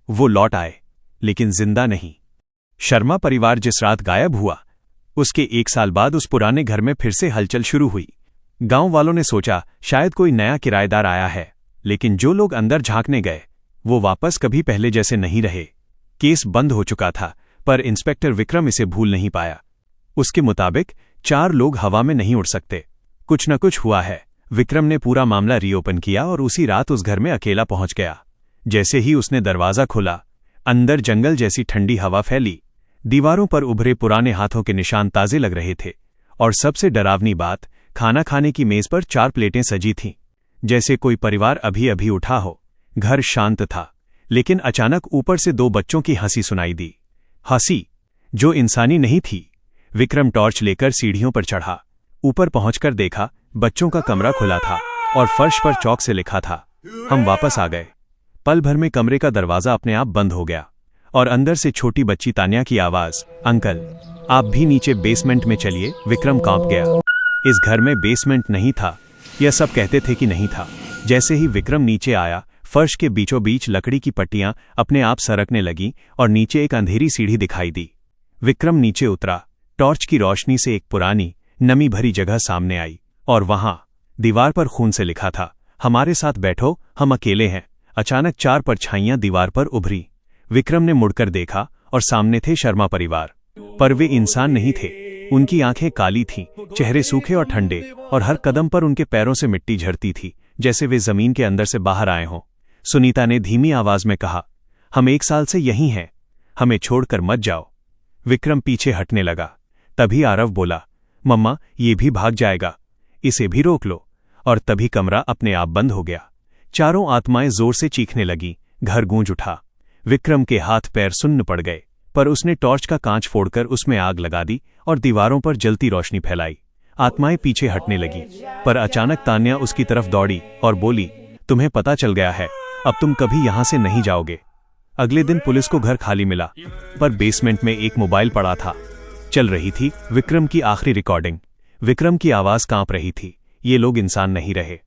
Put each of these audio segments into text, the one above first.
वो लौट आए, लेकिन जिंदा नहीं। शर्मा परिवार जिस रात गायब हुआ, उसके 1 साल बाद उस पुराने घर में फिर से हलचल शुरू हुई। गांव वालों ने सोचा शायद कोई नया किराएदार आया है, लेकिन जो लोग अंदर झांकने गए वो वापस कभी पहले जैसे नहीं रहे। केस बंद हो चुका था, पर इंस्पेक्टर विक्रम इसे भूल नहीं पाया। उसके मुताबिक 4 लोग हवा में नहीं उड़ सकते। कुछ न कुछ हुआ है। विक्रम ने पूरा मामला रीओपन किया और उसी रात उस घर में अकेला पहुंच गया। जैसे ही उसने दरवाजा खोला, अंदर जंगल जैसी ठंडी हवा फैली। दीवारों पर उभरे पुराने हाथों के निशान ताजे लग रहे थे, और सबसे डरावनी बात, खाना खाने की मेज पर 4 प्लेटें सजी थीं, जैसे कोई परिवार अभी अभी उठा हो। घर शांत था, लेकिन अचानक ऊपर से 2 बच्चों की हंसी सुनाई दी। हंसी जो इंसानी नहीं थी। विक्रम टॉर्च लेकर सीढ़ियों पर चढ़ा। ऊपर पहुंचकर देखा बच्चों का कमरा खुला था और फर्श पर चौक से लिखा था, हम वापस आ गए। पल भर में कमरे का दरवाजा अपने आप बंद हो गया और अंदर से छोटी बच्ची तान्या की आवाज, अंकल आप भी नीचे बेसमेंट में चलिए। विक्रम कांप गया। इस घर में बेसमेंट नहीं था, यह सब कहते थे कि नहीं था। जैसे ही विक्रम नीचे आया, फर्श के बीचों बीच लकड़ी की पट्टियां अपने आप सरकने लगीं और नीचे एक अंधेरी सीढ़ी दिखाई दी। विक्रम नीचे उतरा। टॉर्च की रोशनी से एक पुरानी नमी भरी जगह सामने आई, और वहां दीवार पर खून से लिखा था, हमारे साथ बैठो, हम अकेले हैं। अचानक 4 परछाइयां दीवार पर उभरी। विक्रम ने मुड़कर देखा और सामने थे शर्मा परिवार, पर वे इंसान नहीं थे। उनकी आंखें काली थीं, चेहरे सूखे और ठंडे, और हर कदम पर उनके पैरों से मिट्टी झरती थी, जैसे वे जमीन के अंदर से बाहर आए हों। सुनीता ने धीमी आवाज में कहा, हम 1 साल से यहीं हैं, हमें छोड़कर मत जाओ। विक्रम पीछे हटने लगा। तभी आरव बोला, मम्मा ये भी भाग जाएगा, इसे भी रोक लो। और तभी कमरा अपने आप बंद हो गया। चारों आत्माएं जोर से चीखने लगीं। घर गूंज उठा। विक्रम के हाथ पैर सुन्न पड़ गए, पर उसने टॉर्च का कांच फोड़कर उसमें आग लगा दी और दीवारों पर जलती रोशनी फैलाई। आत्माएं पीछे हटने लगीं, पर अचानक तान्या उसकी तरफ दौड़ी और बोली, तुम्हें पता चल गया है, अब तुम कभी यहां से नहीं जाओगे। अगले दिन पुलिस को घर खाली मिला, पर बेसमेंट में एक मोबाइल पड़ा था। चल रही थी विक्रम की आखिरी रिकॉर्डिंग। विक्रम की आवाज कांप रही थी, ये लोग इंसान नहीं रहे,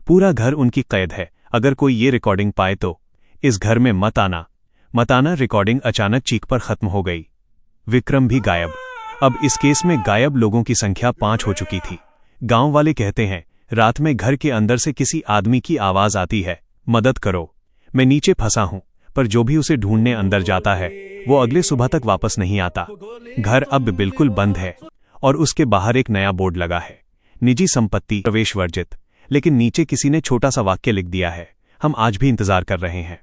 पूरा घर उनकी कैद है। अगर कोई ये रिकॉर्डिंग पाए तो इस घर में मत आना। रिकॉर्डिंग अचानक चीख पर खत्म हो गई। विक्रम भी गायब। अब इस केस में गायब लोगों की संख्या 5 हो चुकी थी। गांव वाले कहते हैं, रात में घर के अंदर से किसी आदमी की आवाज आती है, मदद करो, मैं नीचे फंसा हूं। पर जो भी उसे ढूंढने अंदर जाता है वो अगले सुबह तक वापस नहीं आता। घर अब बिल्कुल बंद है और उसके बाहर एक नया बोर्ड लगा है, निजी संपत्ति प्रवेश वर्जित। लेकिन नीचे किसी ने छोटा सा वाक्य लिख दिया है, हम आज भी इंतजार कर रहे हैं।